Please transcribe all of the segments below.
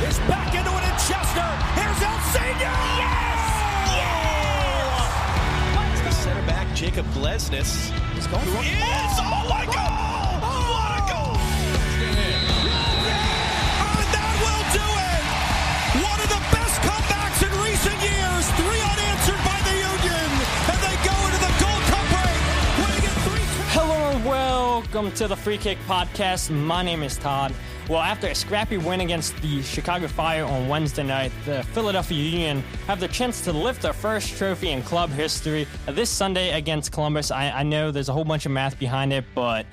Is back into it in Chester. Here's El Senior. Yes! Yes! The center back, Jacob Glesnes, is going for it. Oh my God! What a goal! And that will do it! One of the best comebacks in recent years. 3 unanswered by the Union. And they go into the Gold Cup break, winning it 3-2. Hello and welcome to the Free Kick Podcast. My name is Todd. Well, after a scrappy win against the Chicago Fire on Wednesday night, the Philadelphia Union have the chance to lift their first trophy in club history this Sunday against Columbus. I know there's a whole bunch of math behind it, but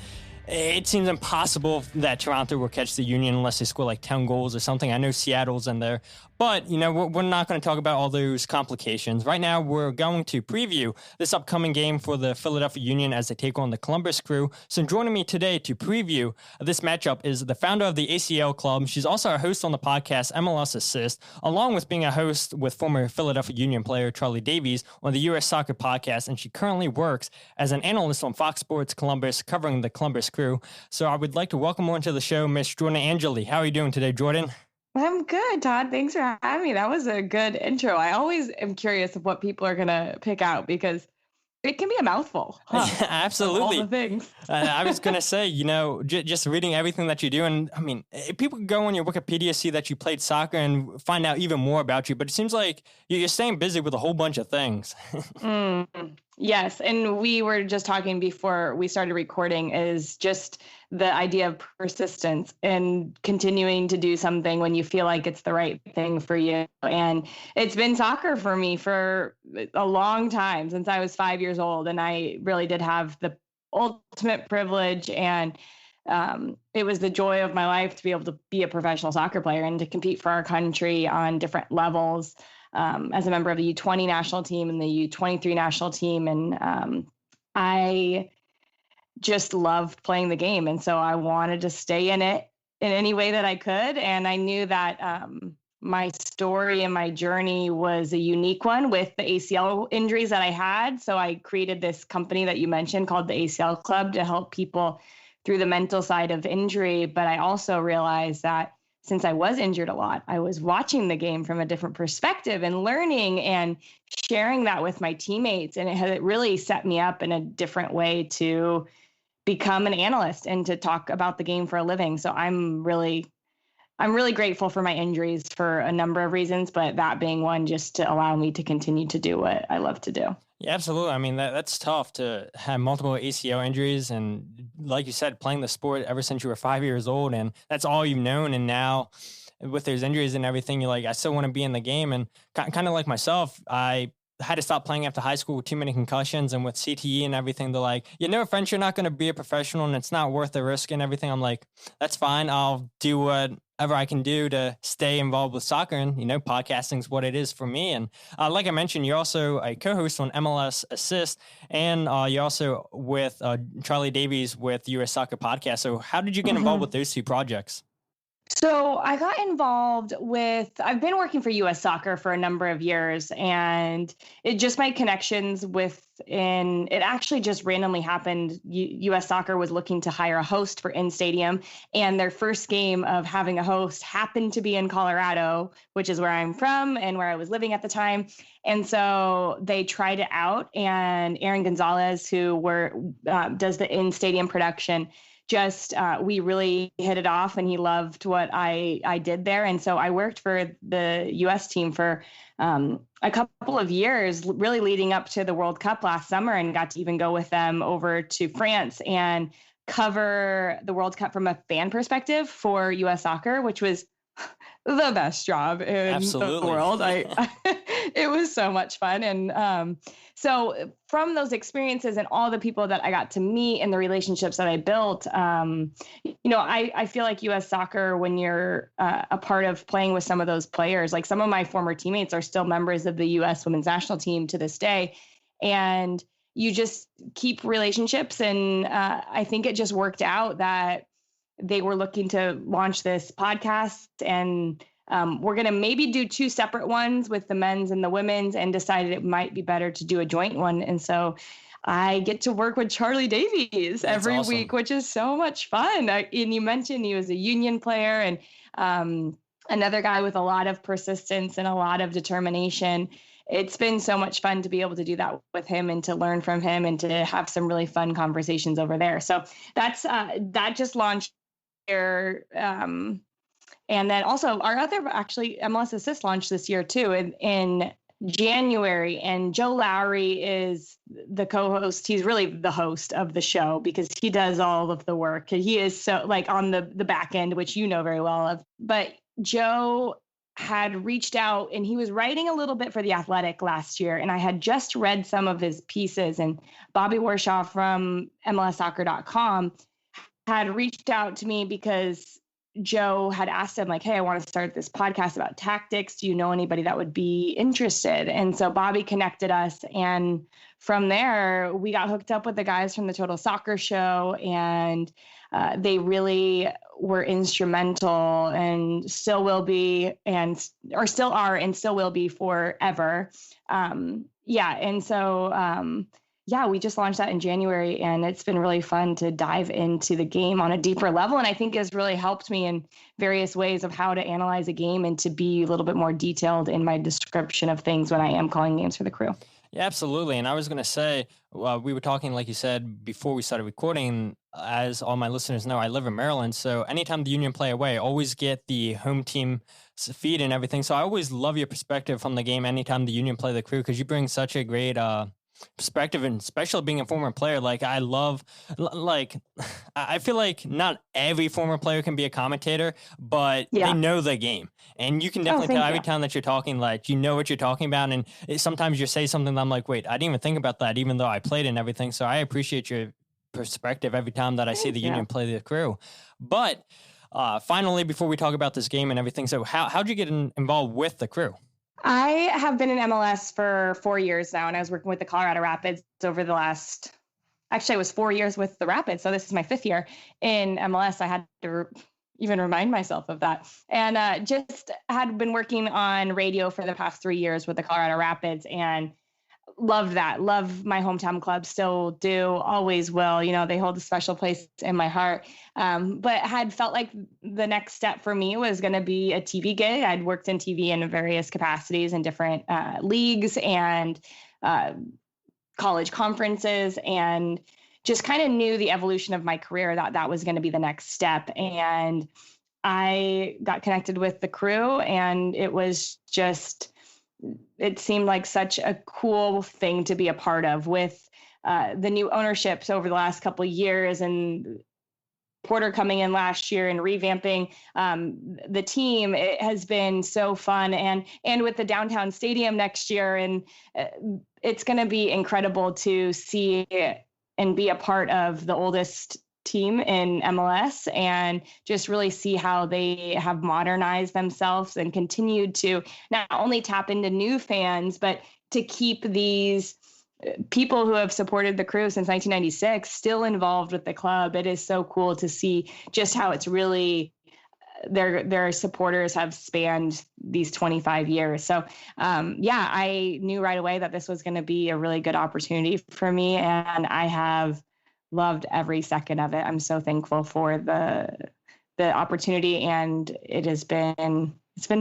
it seems impossible that Toronto will catch the Union unless they score like 10 goals or something. I know Seattle's in there, but we're not going to talk about all those complications. Right now, we're going to preview this upcoming game for the Philadelphia Union as they take on the Columbus Crew. So joining me today to preview this matchup is the founder of the ACL Club. She's also a host on the podcast MLS Assist, along with being a host with former Philadelphia Union player Charlie Davies on the U.S. Soccer podcast, and she currently works as an analyst on Fox Sports Columbus, covering the Columbus Crew. So I would like to welcome on to the show, Miss Jordan Angeli. How are you doing today, Jordan? I'm good, Todd. Thanks for having me. That was a good intro. I always am curious of what people are going to pick out because it can be a mouthful. Huh? Absolutely. All the things. I was going to say, just reading everything that you do. And I mean, people can go on your Wikipedia, see that you played soccer and find out even more about you. But it seems like you're staying busy with a whole bunch of things. Yes. And we were just talking before we started recording is just the idea of persistence and continuing to do something when you feel like it's the right thing for you. And it's been soccer for me for a long time, since I was 5 years old. And I really did have the ultimate privilege and it was the joy of my life to be able to be a professional soccer player and to compete for our country on different levels. As a member of the U20 national team and the U23 national team. And I just loved playing the game. And so I wanted to stay in it in any way that I could. And I knew that my story and my journey was a unique one with the ACL injuries that I had. So I created this company that you mentioned called the ACL Club to help people through the mental side of injury. But I also realized that since I was injured a lot, I was watching the game from a different perspective and learning and sharing that with my teammates. And it really set me up in a different way to become an analyst and to talk about the game for a living. So I'm really grateful for my injuries for a number of reasons, but that being one, just to allow me to continue to do what I love to do. Yeah, absolutely. I mean, that's tough to have multiple ACL injuries. And like you said, playing the sport ever since you were 5 years old, and that's all you've known. And now with those injuries and everything, you're like, I still want to be in the game. And kind of like myself, I had to stop playing after high school with too many concussions, and with CTE and everything, they're like, friends, you're not going to be a professional and it's not worth the risk and everything. I'm like, that's fine. I'll do whatever I can do to stay involved with soccer. And, podcasting is what it is for me. And like I mentioned, you're also a co-host on MLS Assist, and you're also with Charlie Davies with US Soccer Podcast. So how did you get involved with those two projects? So I got involved I've been working for U.S. Soccer for a number of years, and it just my connections it actually just randomly happened. U.S. Soccer was looking to hire a host for in-stadium, and their first game of having a host happened to be in Colorado, which is where I'm from and where I was living at the time. And so they tried it out, and Aaron Gonzalez, who does the in-stadium production, we really hit it off, and he loved what I did there. And so I worked for the U.S. team for a couple of years, really leading up to the World Cup last summer, and got to even go with them over to France and cover the World Cup from a fan perspective for U.S. Soccer, which was the best job in the world. It was so much fun. And so from those experiences and all the people that I got to meet and the relationships that I built, I feel like U.S. Soccer, when you're a part of playing with some of those players, like some of my former teammates are still members of the U.S. women's national team to this day. And you just keep relationships. And I think it just worked out that they were looking to launch this podcast, and we're going to maybe do two separate ones with the men's and the women's, and decided it might be better to do a joint one. And so I get to work with Charlie Davies every week, which is so much fun. And you mentioned he was a Union player, and another guy with a lot of persistence and a lot of determination. It's been so much fun to be able to do that with him and to learn from him and to have some really fun conversations over there. So that just launched here. And then also our other actually MLS Assist launched this year too in January, and Joe Lowry is the co-host. He's really the host of the show because he does all of the work. He is so like on the back end, which you know very well of. But Joe had reached out and he was writing a little bit for The Athletic last year. And I had just read some of his pieces, and Bobby Warshaw from MLSsoccer.com had reached out to me because Joe had asked him, like, hey, I want to start this podcast about tactics. Do you know anybody that would be interested? And so Bobby connected us. And from there, we got hooked up with the guys from the Total Soccer Show. And they really were instrumental and still will be, or still are and still will be forever. We just launched that in January, and it's been really fun to dive into the game on a deeper level. And I think has really helped me in various ways of how to analyze a game and to be a little bit more detailed in my description of things when I am calling games for the Crew. Yeah, absolutely. And I was going to say, we were talking, like you said, before we started recording. As all my listeners know, I live in Maryland. So anytime the Union play away, I always get the home team feed and everything. So I always love your perspective from the game anytime the Union play the Crew, because you bring such a great perspective, and especially being a former player. Like I feel like not every former player can be a commentator, but they know the game, and you can definitely tell every time that you're talking, like, you know what you're talking about. And sometimes you say something that I'm like, wait, I didn't even think about that, even though I played and everything. So I appreciate your perspective every time that I see the Union play the Crew. But finally, before we talk about this game and everything, so how'd you get involved with the Crew? I have been in MLS for 4 years now, and I was working with the Colorado Rapids over the last, actually I was 4 years with the Rapids. So this is my 5th year in MLS. I had to even remind myself of that. And just had been working on radio for the past 3 years with the Colorado Rapids, and loved that. Love my hometown club, still do, always will. You know, they hold a special place in my heart. But had felt like the next step for me was going to be a TV gig. I'd worked in TV in various capacities in different leagues and college conferences, and just kind of knew the evolution of my career, that was going to be the next step. And I got connected with the Crew, and it was just, it seemed like such a cool thing to be a part of with the new ownerships over the last couple of years, and Porter coming in last year and revamping the team. It has been so fun, and with the downtown stadium next year, and it's going to be incredible to see and be a part of the oldest team in MLS and just really see how they have modernized themselves and continued to not only tap into new fans, but to keep these people who have supported the Crew since 1996 still involved with the club. It is so cool to see just how it's really their supporters have spanned these 25 years. So I knew right away that this was going to be a really good opportunity for me, and I have loved every second of it. I'm so thankful for the opportunity, and it's been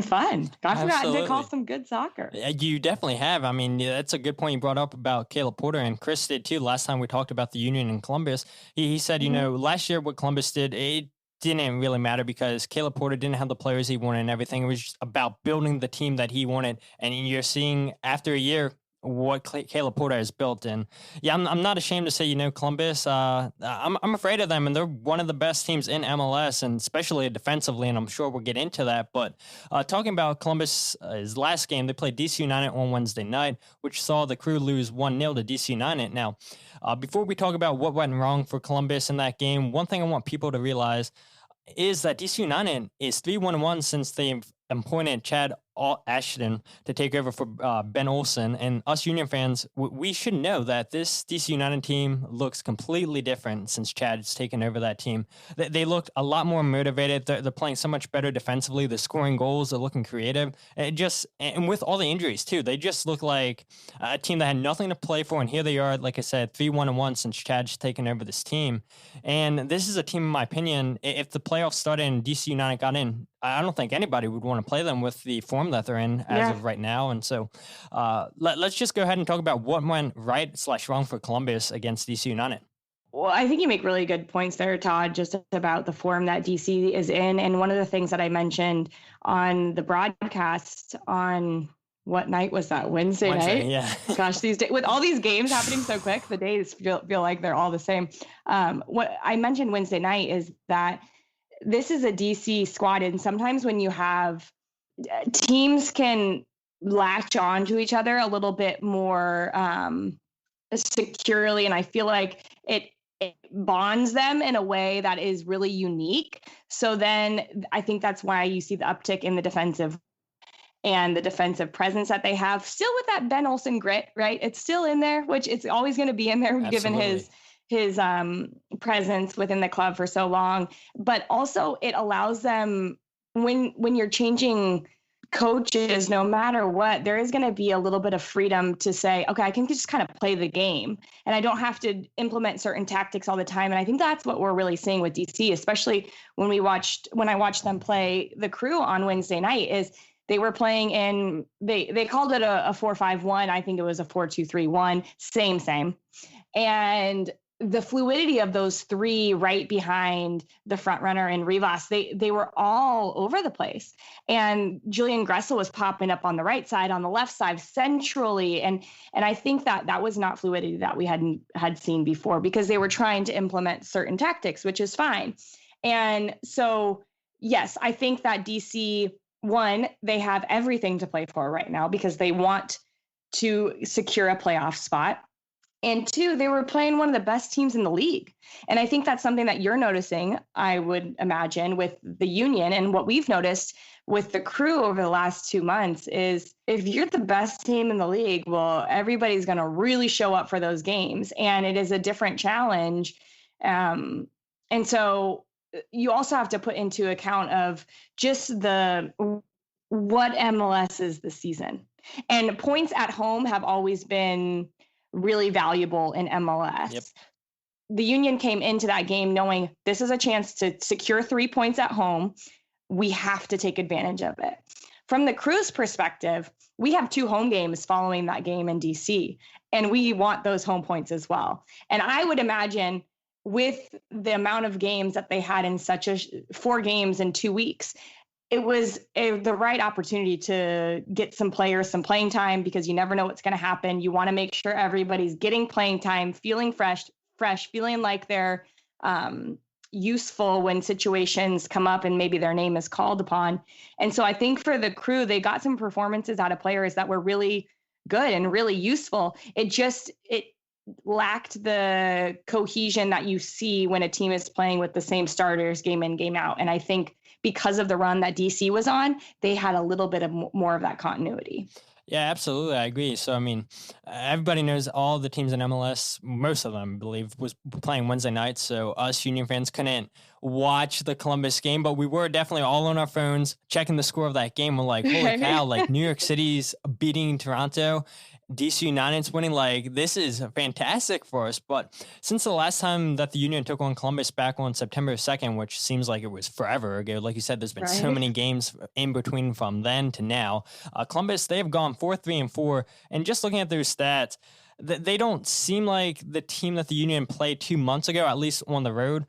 fun. I've gotten to call some good soccer. You definitely have. I mean, that's a good point you brought up about Caleb Porter, and Chris did too. Last time we talked about the Union in Columbus, he said, you know, last year what Columbus did, it didn't really matter because Caleb Porter didn't have the players he wanted and everything. It was just about building the team that he wanted. And you're seeing after a year what Caleb Porter has built. And yeah, I'm not ashamed to say, you know, Columbus, I'm afraid of them, and they're one of the best teams in MLS, and especially defensively, and I'm sure we'll get into that. But talking about Columbus, his last game, they played DC United on Wednesday night, which saw the Crew lose 1-0 to DC United. Now, before we talk about what went wrong for Columbus in that game, one thing I want people to realize is that DC United is 3-1-1 since they've appointed Chad Ashton to take over for Ben Olsen. And us Union fans, we should know that this DC United team looks completely different since Chad's taken over that team. They looked a lot more motivated. They're playing so much better defensively. They're scoring goals. They're looking creative. And with all the injuries too, they just look like a team that had nothing to play for. And here they are, like I said, 3-1-1 since Chad's taken over this team. And this is a team, in my opinion, if the playoffs started and DC United got in, I don't think anybody would want to play them with the form that they're in as of right now. And so let's just go ahead and talk about what went right/wrong for Columbus against DC United. Well, I think you make really good points there, Todd, just about the form that DC is in. And one of the things that I mentioned on the broadcast on what night was that? Wednesday night? Yeah. Gosh, these days, with all these games happening so quick, the days feel like they're all the same. What I mentioned Wednesday night is that this is a DC squad. And sometimes when you have teams can latch on to each other a little bit more securely. And I feel like it bonds them in a way that is really unique. So then I think that's why you see the uptick in the defensive and the defensive presence that they have, still with that Ben Olsen grit, right? It's still in there, which it's always going to be in there. Absolutely. Given his presence within the club for so long, but also it allows them when you're changing coaches, no matter what, there is going to be a little bit of freedom to say, okay, I can just kind of play the game and I don't have to implement certain tactics all the time. And I think that's what we're really seeing with DC, especially when I watched them play the Crew on Wednesday night, is they were playing in, they called it a 4-5-1. I think it was a 4-2-3-1, same. And the fluidity of those three right behind the front runner and Rivas, they were all over the place. And Julian Gressel was popping up on the right side, on the left side, centrally. And I think that was not fluidity that we had seen before, because they were trying to implement certain tactics, which is fine. And so, yes, I think that DC, one, they have everything to play for right now because they want to secure a playoff spot. And two, they were playing one of the best teams in the league. And I think that's something that you're noticing, I would imagine, with the Union. And what we've noticed with the Crew over the last 2 months is if you're the best team in the league, well, everybody's going to really show up for those games. And it is a different challenge. And so you also have to put into account of just what MLS is this season. And points at home have always been really valuable in MLS. Yep. The Union came into that game knowing this is a chance to secure 3 points at home. We have to take advantage of it. From the Crew's perspective, we have 2 home games following that game in DC, and we want those home points as well. And I would imagine with the amount of games that they had in 4 games in 2 weeks, it was the right opportunity to get some players some playing time, because you never know what's going to happen. You want to make sure everybody's getting playing time, feeling fresh, feeling like they're useful when situations come up and maybe their name is called upon. And so I think for the Crew, they got some performances out of players that were really good and really useful. It lacked the cohesion that you see when a team is playing with the same starters game in, game out. And I think because of the run that DC was on, they had a little bit of more of that continuity. Yeah, absolutely. I agree. So, I mean, everybody knows all the teams in MLS, most of them, I believe, was playing Wednesday night. So us Union fans couldn't watch the Columbus game, but we were definitely all on our phones checking the score of that game. We're like, holy cow, like New York City's beating Toronto, DC United's winning. Like, this is fantastic for us. But since the last time that the Union took on Columbus back on September 2nd, which seems like it was forever ago, like you said, there's been so many games in between from then to now. Columbus, they have gone 4-3-4. And just looking at their stats, they don't seem like the team that the Union played 2 months ago, at least on the road.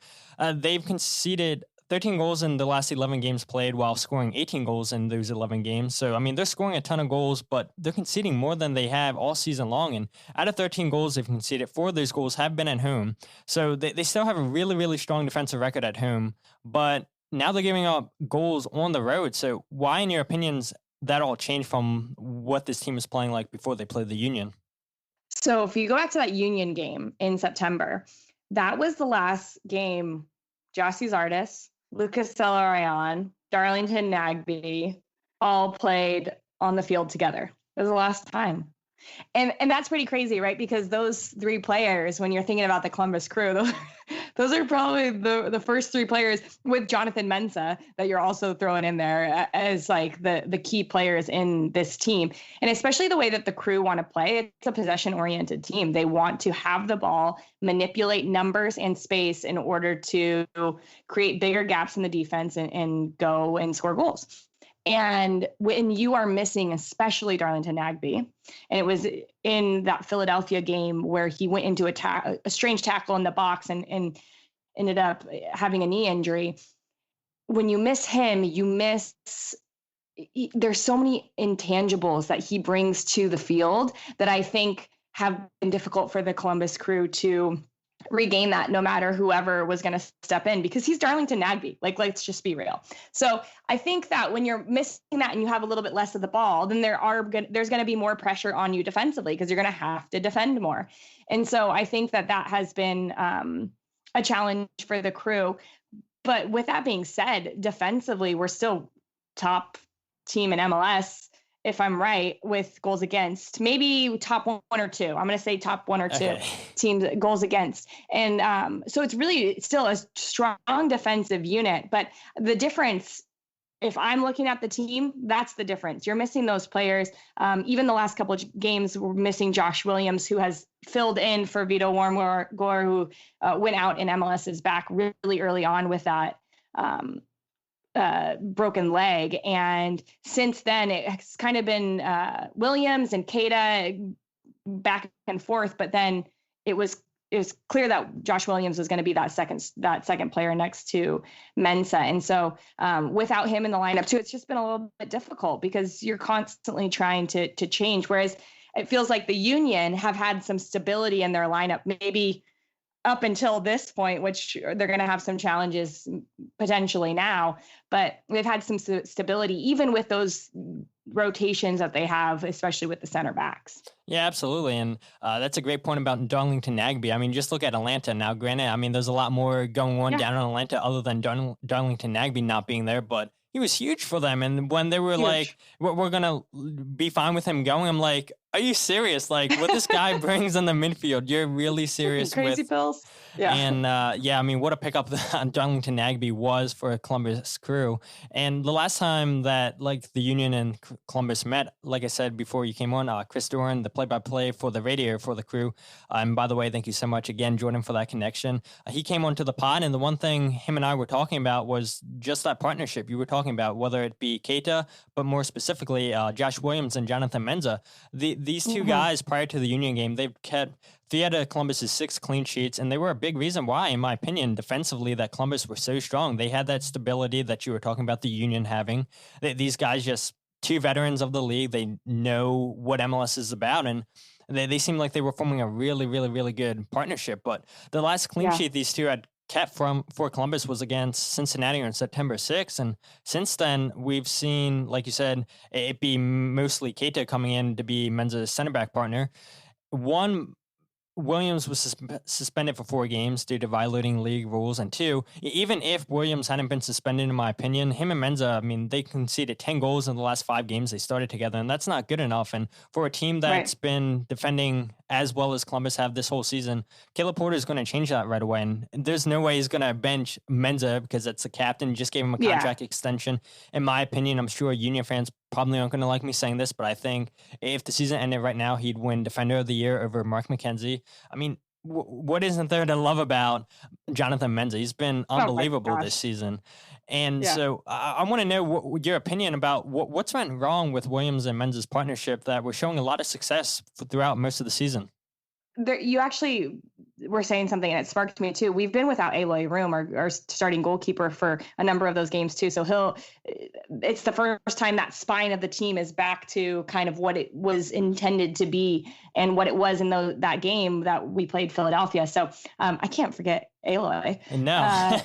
They've conceded 13 goals in the last 11 games played while scoring 18 goals in those 11 games. So, I mean, they're scoring a ton of goals, but they're conceding more than they have all season long. And out of 13 goals they've conceded, 4 of those goals have been at home. So they still have a really, really strong defensive record at home. But now they're giving up goals on the road. So why, in your opinions, that all changed from what this team was playing like before they played the Union? So if you go back to that Union game in September, that was the last game Gyasi Zardes, Lucas Celerayán, Darlington Nagbe, all played on the field together. It was the last time. And that's pretty crazy, right? Because those 3 players, when you're thinking about the Columbus Crew, those are probably the first 3 players with Jonathan Mensah that you're also throwing in there as like the key players in this team. And especially the way that the Crew want to play, it's a possession-oriented team. They want to have the ball, manipulate numbers and space in order to create bigger gaps in the defense and go and score goals. And when you are missing, especially Darlington Nagbe, and it was in that Philadelphia game where he went into a strange tackle in the box and ended up having a knee injury. When you miss him, there's so many intangibles that he brings to the field that I think have been difficult for the Columbus Crew to regain that, no matter whoever was going to step in, because he's Darlington Nagbe. Like, let's just be real. So I think that when you're missing that and you have a little bit less of the ball, then there's going to be more pressure on you defensively, because you're going to have to defend more. And so I think that has been a challenge for the Crew. But with that being said, defensively, we're still top team in MLS, if I'm right, with goals against. Maybe top 1 or 2. I'm going to say top 1 or 2 teams goals against. And so it's really still a strong defensive unit. But the difference, if I'm looking at the team, that's the difference. You're missing those players. Even the last couple of games, we're missing Josh Williams, who has filled in for Vito Wormgore, who went out in MLS's back really early on with that broken leg. And since then, it's kind of been Williams and Keita back and forth. But then it was clear that Josh Williams was going to be that second player next to Mensah. And so without him in the lineup too, it's just been a little bit difficult, because you're constantly trying to change. Whereas it feels like the Union have had some stability in their lineup, maybe up until this point, which they're going to have some challenges potentially now, but they've had some stability even with those rotations that they have, especially with the center backs. Yeah, absolutely. And that's a great point about Darlington Nagbe. I mean, just look at Atlanta now. Granted, I mean, there's a lot more going on down in Atlanta other than Darlington Nagbe not being there, but he was huge for them. And when they were like, we're going to be fine with him going, I'm like, are you serious? Like, what this guy brings in the midfield, you're really serious Crazy with. pills. Yeah. And I mean, what a pickup that Darlington Nagbe was for a Columbus Crew. And the last time that like the Union and Columbus met, like I said before you came on, Chris Doran, the play-by-play for the radio for the Crew. And by the way, thank you so much again, Jordan, for that connection. He came onto the pod, and the one thing him and I were talking about was just that partnership you were talking about, whether it be Keita, but more specifically, Josh Williams and Jonathan Mensah. These two guys prior to the Union game, they've kept 3 out of Columbus's 6 clean sheets, and they were a big reason why, in my opinion, defensively, that Columbus were so strong. They had that stability that you were talking about the Union having. These guys, just 2 veterans of the league, they know what MLS is about, and they seemed like they were forming a really, really, really good partnership. But the last clean sheet these two had kept for Columbus was against Cincinnati on September 6th. And since then, we've seen, like you said, it be mostly Keita coming in to be Mensah's center back partner. Williams was suspended for 4 games due to violating league rules. And 2, even if Williams hadn't been suspended, in my opinion, him and Mensah, I mean, they conceded 10 goals in the last 5 games they started together, and that's not good enough. And for a team that's been defending as well as Columbus have this whole season, Caleb Porter is going to change that right away. And there's no way he's going to bench Mensah because that's the captain. He just gave him a contract extension. In my opinion, I'm sure Union fans probably aren't going to like me saying this, but I think if the season ended right now, he'd win Defender of the Year over Mark McKenzie. I mean, what isn't there to love about Jonathan Mensah? He's been unbelievable this season. And so I want to know your opinion about what's went wrong with Williams and Mensah's partnership that was showing a lot of success throughout most of the season. You actually were saying something, and it sparked me too. We've been without Aloy Room, our starting goalkeeper, for a number of those games too. So it's the first time that spine of the team is back to kind of what it was intended to be and what it was in that game that we played Philadelphia. So I can't forget Aloy. No.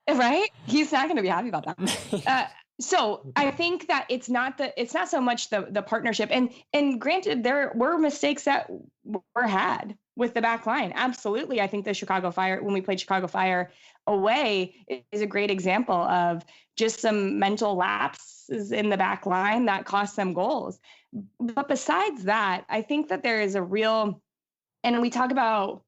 Right? He's not going to be happy about that. So I think that it's not so much the partnership, and granted, there were mistakes that were had. with the back line. Absolutely. I think the Chicago Fire, when we played Chicago Fire away, is a great example of just some mental lapses in the back line that cost them goals. But besides that, I think that there is a real, and we talk about,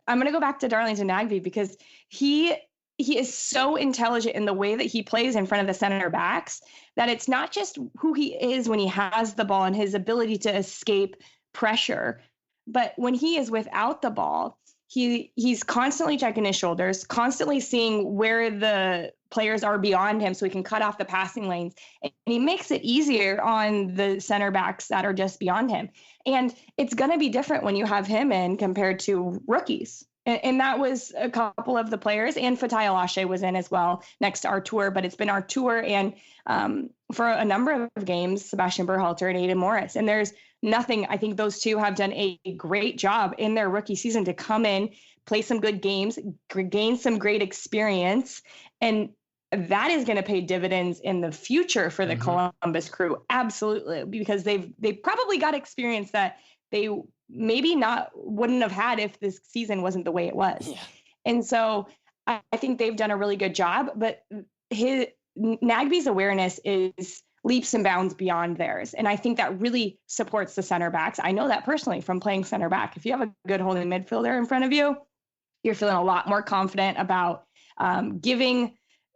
I'm going to go back to Darlington Nagbe because he is so intelligent in the way that he plays in front of the center backs that it's not just who he is when he has the ball and his ability to escape pressure, but when he is without the ball, he's constantly checking his shoulders, constantly seeing where the players are beyond him so he can cut off the passing lanes. And he makes it easier on the center backs that are just beyond him. And it's going to be different when you have him in compared to rookies. And that was a couple of the players, and Fatai Alashe was in as well next to Artur, but it's been Artur and for a number of games, Sebastian Berhalter and Aiden Morris. And there's nothing, I think those two have done a great job in their rookie season to come in, play some good games, gain some great experience. And that is going to pay dividends in the future for the Columbus Crew. Absolutely. Because they've probably got experience that they maybe wouldn't have had if this season wasn't the way it was. Yeah. And so I think they've done a really good job, but Nagbe's awareness is leaps and bounds beyond theirs. And I think that really supports the center backs. I know that personally from playing center back. If you have a good holding midfielder in front of you, you're feeling a lot more confident about giving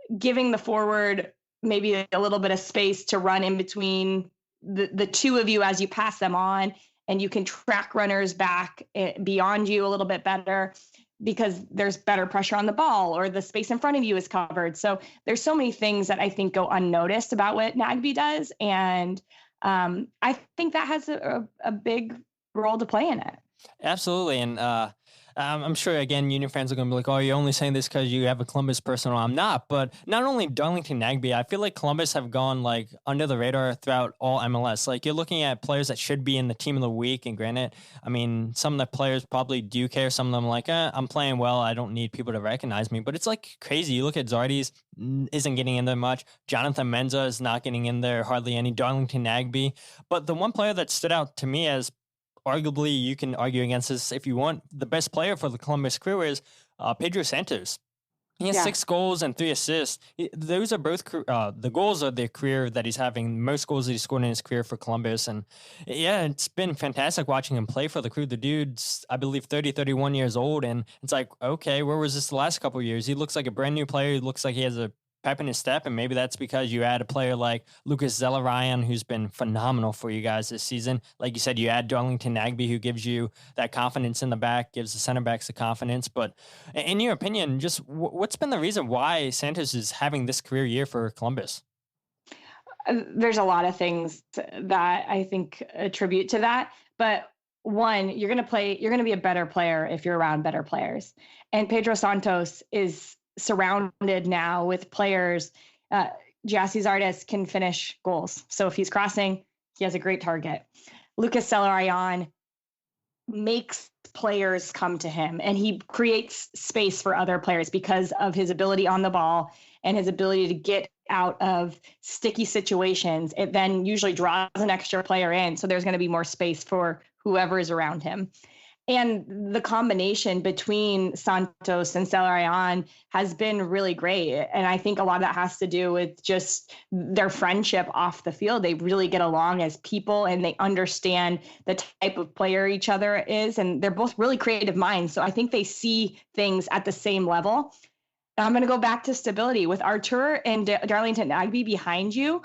the forward maybe a little bit of space to run in between the two of you as you pass them on, and you can track runners back beyond you a little bit better because there's better pressure on the ball or the space in front of you is covered. So there's so many things that I think go unnoticed about what Nagbe does. And I think that has a big role to play in it. Absolutely. And I'm sure, again, Union fans are going to be like, oh, you're only saying this because you have a Columbus person. Well, I'm not. But not only Darlington Nagbe, I feel like Columbus have gone like under the radar throughout all MLS. Like you're looking at players that should be in the team of the week. And granted, I mean, some of the players probably do care. Some of them like, I'm playing well. I don't need people to recognize me. But it's like crazy. You look at Zardes, isn't getting in there much. Jonathan Mensah is not getting in there hardly any. Darlington Nagbe. But the one player that stood out to me as arguably, you can argue against this if you want, the best player for the Columbus Crew is Pedro Santos. He has 6 goals and 3 assists. Those are both the goals of the career that he's having. Most goals that he scored in his career for Columbus. And yeah, it's been fantastic watching him play for the Crew. The dude's, I believe, 31 years old. And it's like, okay, where was this the last couple of years? He looks like a brand new player. He looks like he has a pep in his step, and maybe that's because you add a player like Lucas Zelarayan, who's been phenomenal for you guys this season. Like you said, you add Darlington Nagbe, who gives you that confidence in the back, gives the center backs the confidence. But in your opinion, just what's been the reason why Santos is having this career year for Columbus? There's a lot of things that I think attribute to that, but one, you're going to be a better player if you're around better players. And Pedro Santos is surrounded now with players. Gyasi Zardes can finish goals. So if he's crossing, he has a great target. Lucas Zelarayan makes players come to him, and he creates space for other players because of his ability on the ball and his ability to get out of sticky situations. It then usually draws an extra player in. So there's going to be more space for whoever is around him. And the combination between Santos and Zelarayan has been really great. And I think a lot of that has to do with just their friendship off the field. They really get along as people, and they understand the type of player each other is. And they're both really creative minds. So I think they see things at the same level. I'm going to go back to stability with Artur and Darlington Nagbe behind you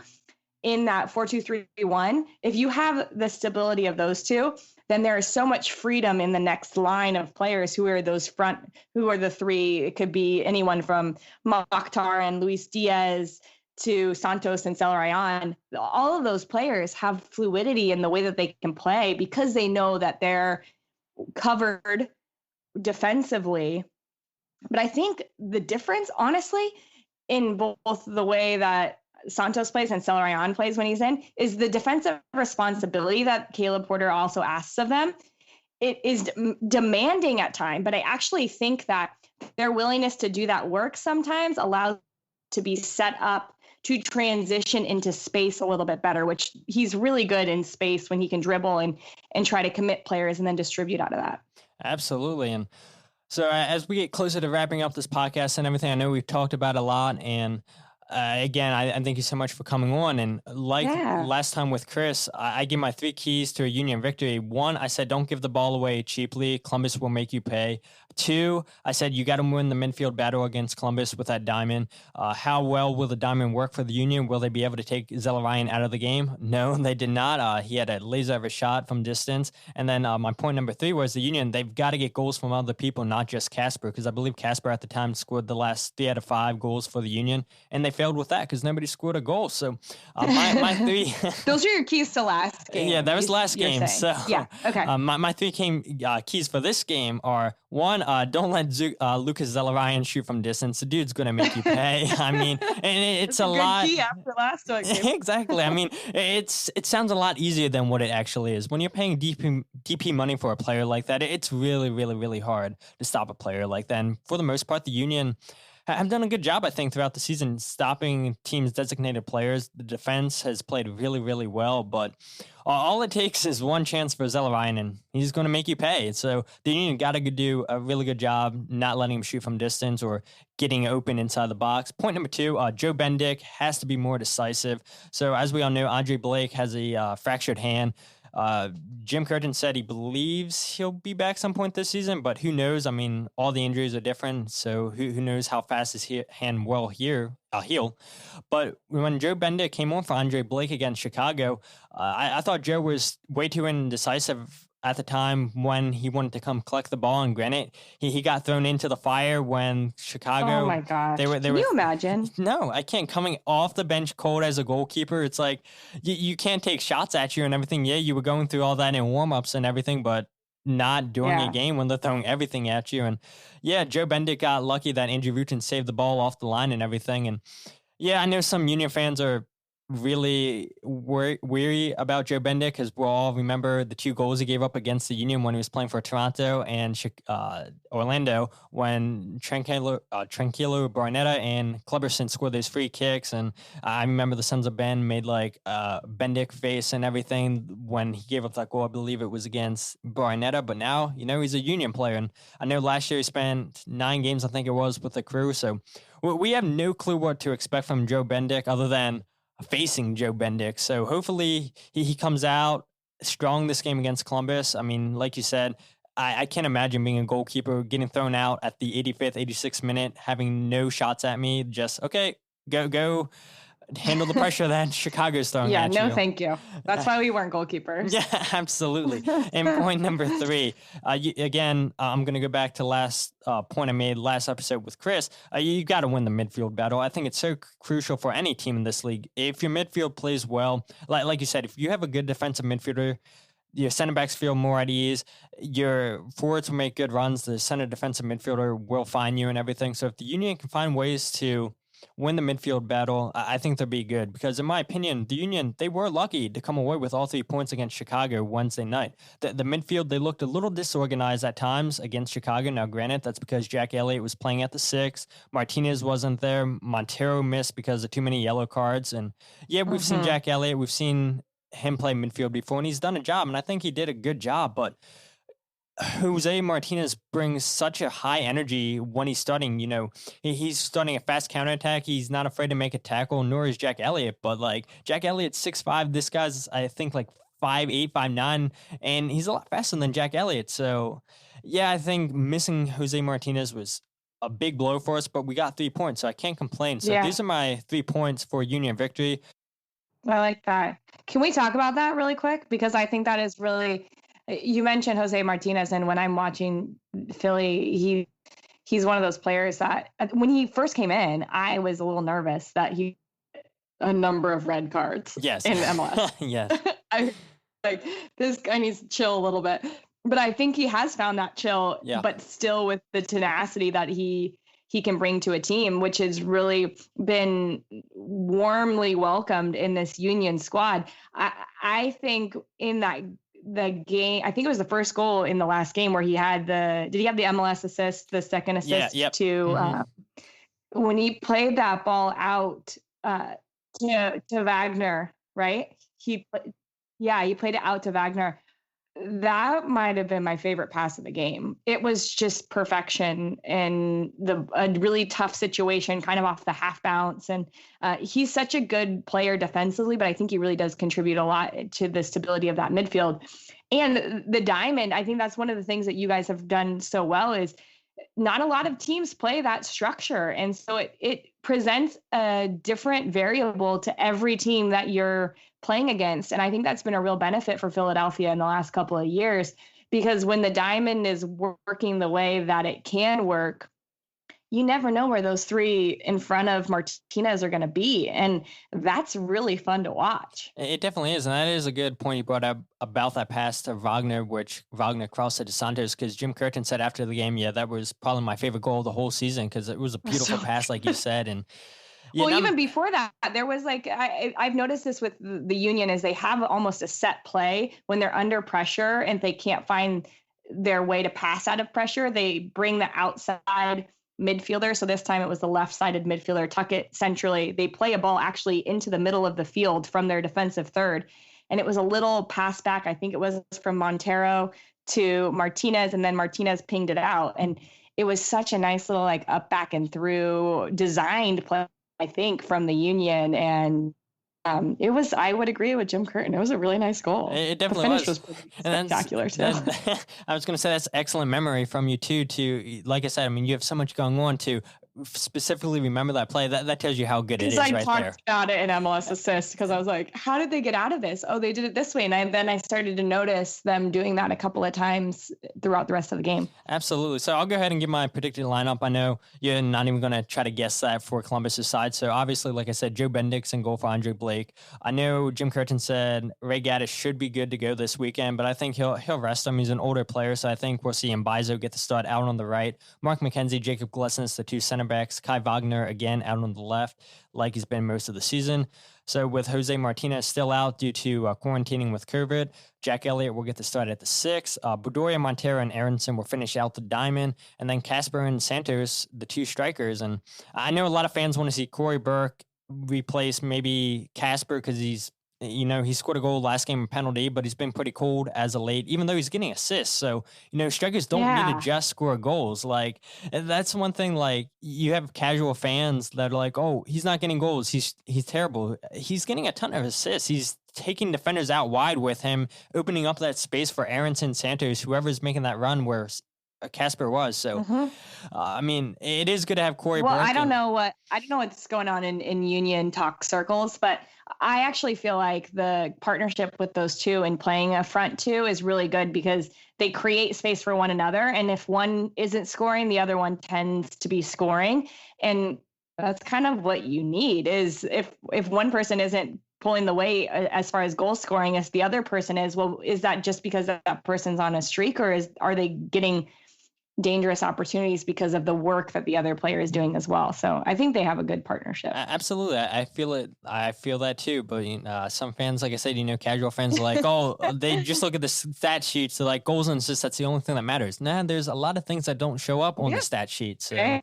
in that 4-2-3-1. If you have the stability of those two, then there is so much freedom in the next line of players who are the three. It could be anyone from Mokhtar and Luis Diaz to Santos and Zelarayan. All of those players have fluidity in the way that they can play because they know that they're covered defensively. But I think the difference, honestly, in both the way that Santos plays and Zelarayan plays when he's in is the defensive responsibility that Caleb Porter also asks of them. It is demanding at times, but I actually think that their willingness to do that work sometimes allows to be set up to transition into space a little bit better, which he's really good in space when he can dribble and try to commit players and then distribute out of that. Absolutely. And so as we get closer to wrapping up this podcast and everything, I know we've talked about a lot, and again, I thank you so much for coming on. And like last time with Chris, I give my 3 keys to a Union victory. 1, I said, don't give the ball away cheaply. Columbus will make you pay. 2, I said, you got to win the midfield battle against Columbus with that diamond. How well will the diamond work for the Union? Will they be able to take Zelarayan out of the game? No, they did not. He had a laser of a shot from distance. And then my point number 3 was the Union, they've got to get goals from other people, not just Casper, because I believe Casper at the time scored the last 3 out of 5 goals for the Union, and they failed with that because nobody scored a goal. So my 3... Those are your keys to last game. Yeah, that was last game. So yeah, okay. My 3 keys for this game are, 1, don't let Lucas Zelarayan shoot from distance. The dude's going to make you pay. I mean, and it's a lot. Key after last game. Exactly. I mean, it sounds a lot easier than what it actually is. When you're paying DP money for a player like that, it's really, really, really hard to stop a player like that. And for the most part, the Union have done a good job, I think, throughout the season, stopping teams' designated players. The defense has played really, really well, but all it takes is one chance for Zelarayan, and he's going to make you pay. So the Union got to do a really good job not letting him shoot from distance or getting open inside the box. Point number 2, Joe Bendik has to be more decisive. So as we all know, Andre Blake has a fractured hand. Jim Curtin said he believes he'll be back some point this season, but who knows? I mean, all the injuries are different, so who knows how fast his hand will heal. But when Joe Bendik came on for Andre Blake against Chicago, I thought Joe was way too indecisive at the time when he wanted to come collect the ball. And granted, he got thrown into the fire when Chicago... Oh, my gosh. Can you imagine? No, I can't. Coming off the bench cold as a goalkeeper, it's like you can't take shots at you and everything. Yeah, you were going through all that in warm-ups and everything, but not during a game when they're throwing everything at you. And yeah, Joe Bendik got lucky that Andrew Rutan saved the ball off the line and everything. And yeah, I know some Union fans are really weary about Joe Bendik because we'll all remember the 2 goals he gave up against the Union when he was playing for Toronto and Orlando when Tranquilo Barnetta and Clubberson scored those free kicks. And I remember the Sons of Ben made like Bendik face and everything when he gave up that goal. I believe it was against Barnetta, but now, he's a Union player. And I know last year he spent 9 games, I think it was, with the crew. So we have no clue what to expect from Joe Bendik other than facing Joe Bendik. So hopefully he comes out strong this game against Columbus. I mean, like you said, I can't imagine being a goalkeeper, getting thrown out at the 85th, 86th minute, having no shots at me. Just, okay, go handle the pressure that Chicago's throwing at you. Yeah, no, thank you. That's why we weren't goalkeepers. Yeah, absolutely. And point number 3, again, I'm going to go back to last point I made last episode with Chris. You got to win the midfield battle. I think it's so crucial for any team in this league. If your midfield plays well, like you said, if you have a good defensive midfielder, your center backs feel more at ease. Your forwards will make good runs. The center defensive midfielder will find you and everything. So if the Union can find ways to win the midfield battle, I think they'll be good because, in my opinion, the Union, they were lucky to come away with all 3 points against Chicago Wednesday night. The midfield, they looked a little disorganized at times against Chicago. Now, granted, that's because Jack Elliott was playing at the 6. Martinez wasn't there. Montero missed because of too many yellow cards. And yeah, we've seen Jack Elliott. We've seen him play midfield before, and he's done a job, and I think he did a good job, but Jose Martinez brings such a high energy when he's starting. He's starting a fast counterattack. He's not afraid to make a tackle, nor is Jack Elliott. But like Jack Elliott's 6'5", this guy's I think like 5'8", 5'9", and he's a lot faster than Jack Elliott. So yeah, I think missing Jose Martinez was a big blow for us, but we got 3 points, so I can't complain. So these are my 3 points for Union victory. I like that. Can we talk about that really quick? Because I think that is really. You mentioned Jose Martinez, and when I'm watching Philly, he's one of those players that when he first came in, I was a little nervous that he a number of red cards in MLS. Yes. I like this guy needs to chill a little bit. But I think he has found that chill, but still with the tenacity that he can bring to a team, which has really been warmly welcomed in this Union squad. I think in the game, I think it was the first goal in the last game where he had did he have the MLS assist, the second assist when he played that ball out to Wagner, right? He played it out to Wagner. That might have been my favorite pass of the game. It was just perfection in a really tough situation, kind of off the half bounce. And he's such a good player defensively, but I think he really does contribute a lot to the stability of that midfield. And the diamond, I think that's one of the things that you guys have done so well is not a lot of teams play that structure. And so it presents a different variable to every team that you're playing against. And I think that's been a real benefit for Philadelphia in the last couple of years, because when the diamond is working the way that it can work, you never know where those three in front of Martinez are going to be. And that's really fun to watch. It definitely is. And that is a good point you brought up about that pass to Wagner, which Wagner crossed to Santos, because Jim Curtin said after the game, that was probably my favorite goal of the whole season, because it was a beautiful pass, like you said. And even before that, there was I've noticed this with the Union is they have almost a set play when they're under pressure and they can't find their way to pass out of pressure. They bring the outside midfielder. So this time it was the left-sided midfielder, tuck it centrally. They play a ball actually into the middle of the field from their defensive third. And it was a little pass back. I think it was from Montero to Martinez, and then Martinez pinged it out. And it was such a nice little up, back, and through designed play, I think, from the Union. And I would agree with Jim Curtin. It was a really nice goal. It definitely was. The finish was pretty spectacular too. I was going to say that's excellent memory from you too. To like I said, I mean, you have so much going on to specifically remember that play. That tells you how good it is right there. I talked about it in MLS Assist because I was like, how did they get out of this? Oh, they did it this way. And then I started to notice them doing that a couple of times throughout the rest of the game. Absolutely. So I'll go ahead and give my predicted lineup. I know you're not even going to try to guess that for Columbus's side. So obviously, like I said, Joe Bendix in goal for Andre Blake. I know Jim Curtin said Ray Gaddis should be good to go this weekend, but I think he'll rest him. He's an older player, so I think we'll see Mbaizo get the start out on the right. Mark McKenzie, Jacob Glesnes, the two center backs. Kai Wagner again out on the left, like he's been most of the season. So with Jose Martinez still out due to quarantining with COVID, Jack Elliott will get the start at the 6. Bedoya, Montero, and Aronson will finish out the diamond. And then Casper and Santos, the two strikers. And I know a lot of fans want to see Corey Burke replace maybe Casper because he scored a goal last game in penalty, but he's been pretty cold as of late, even though he's getting assists. So, strikers don't need to just score goals. Like, that's one thing, like, you have casual fans that are like, oh, he's not getting goals. He's terrible. He's getting a ton of assists. He's taking defenders out wide with him, opening up that space for Aronson, Santos, whoever's making that run where Casper was. So, I mean, it is good to have Corey Burke. I don't know what's going on in Union talk circles, but I actually feel like the partnership with those two and playing a front two is really good because they create space for one another. And if one isn't scoring, the other one tends to be scoring. And that's kind of what you need is if one person isn't pulling the weight as far as goal scoring as the other person is, well, is that just because that person's on a streak, or are they getting dangerous opportunities because of the work that the other player is doing as well? So I think they have a good partnership. Absolutely. I feel it. I feel that too. But some fans, like I said, casual fans are like, oh, they just look at the stat sheets. They're like, goals and assists, that's the only thing that matters. Nah, there's a lot of things that don't show up on the stat sheet. So,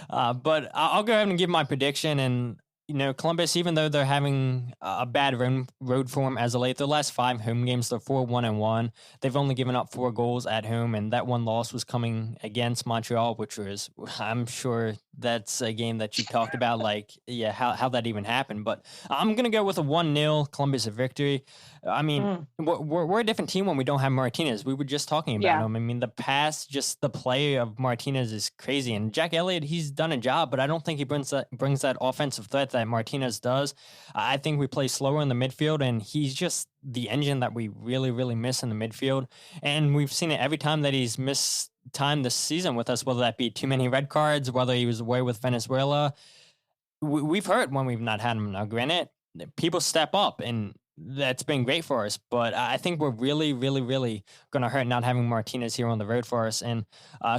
but I'll go ahead and give my prediction. And Columbus, even though they're having a bad road form as of late, their last 5 home games, they're 4-1-1. They've only given up 4 goals at home, and that one loss was coming against Montreal, which was, I'm sure that's a game that you talked about, how that even happened. But I'm going to go with a 1-0 Columbus victory. I mean, we're a different team when we don't have Martinez. We were just talking about him. I mean, the pass, just the play of Martinez is crazy. And Jack Elliott, he's done a job, but I don't think he brings that offensive threat that Martinez does. I think we play slower in the midfield, and he's just the engine that we really, really miss in the midfield. And we've seen it every time that he's missed time this season with us, whether that be too many red cards, whether he was away with Venezuela. We've hurt when we've not had him. Now, granted, people step up, and that's been great for us, but I think we're really, really, really going to hurt not having Martinez here on the road for us. And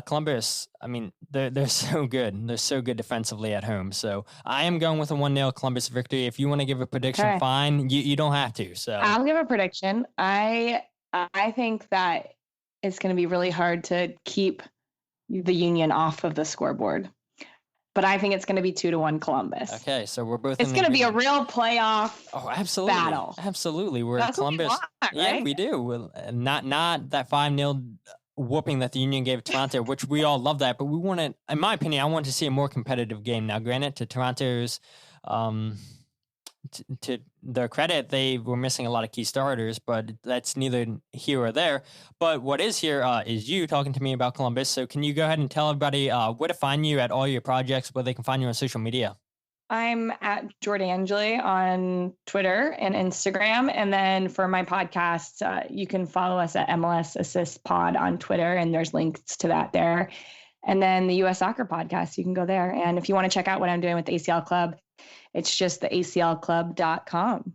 Columbus, I mean, they're so good. They're so good defensively at home. So I am going with a 1-0 Columbus victory. If you want to give a prediction, fine. You don't have to. So I'll give a prediction. I think that it's going to be really hard to keep the Union off of the scoreboard. but I think it's going to be 2-1 Columbus. Okay, so we're both. It's going to be a real playoff. Absolutely. Battle. Absolutely, we're That's Columbus. What we want, yeah, right? we do. Not that 5-0 whooping that the Union gave Toronto, which we all love that, but we wanted, in my opinion, I want to see a more competitive game. Now, granted, to Toronto's to their credit, they were missing a lot of key starters, but that's neither here or there. But what is here is you talking to me about Columbus. So can you go ahead and tell everybody where to find you at all your projects, where they can find you on social media? I'm at Angeli on Twitter and Instagram. And then for my podcast, you can follow us at MLS Assist Pod on Twitter, and there's links to that there. And then the US Soccer Podcast, you can go there. And if you want to check out what I'm doing with the ACL Club, it's just the aclclub.com.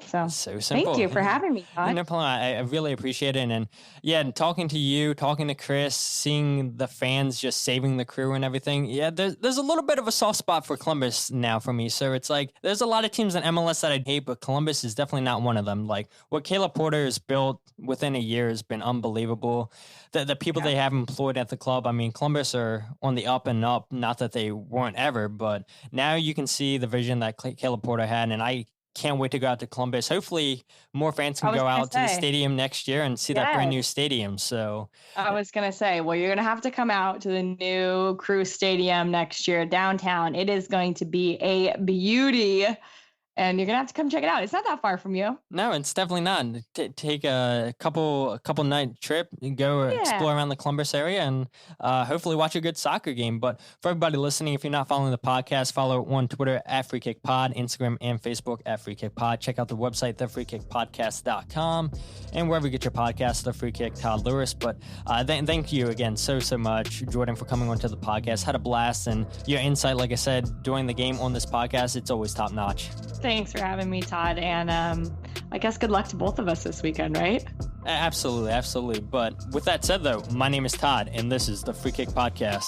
So simple. Thank you for having me, Todd. No problem. I really appreciate it. And yeah, talking to you, talking to Chris, seeing the fans just saving the crew and everything. Yeah, there's a little bit of a soft spot for Columbus now for me. So it's like there's a lot of teams in MLS that I hate, but Columbus is definitely not one of them. Like what Caleb Porter has built within a year has been unbelievable. The people they have employed at the club, I mean, Columbus are on the up and up. Not that they weren't ever, but now you can see the vision that Caleb Porter had, and I can't wait to go out to Columbus. Hopefully more fans can go out to the stadium next year and see that brand new stadium. So I was going to say, well, you're going to have to come out to the new Crew Stadium next year downtown. It is going to be a beauty, and you're going to have to come check it out. It's not that far from you. No, it's definitely not. Take a couple night trip and go explore around the Columbus area and hopefully watch a good soccer game. But for everybody listening, if you're not following the podcast, follow on Twitter at FreeKickPod, Instagram and Facebook at FreeKickPod. Check out the website, thefreekickpodcast.com, and wherever you get your podcasts, The Free Kick, Todd Lewis. But thank you again so much, Jordan, for coming onto the podcast. Had a blast, and your insight, like I said, during the game on this podcast, it's always top notch. Thanks for having me, Todd. And I guess good luck to both of us this weekend, right? Absolutely. But with that said, though, my name is Todd, and this is the Free Kick Podcast.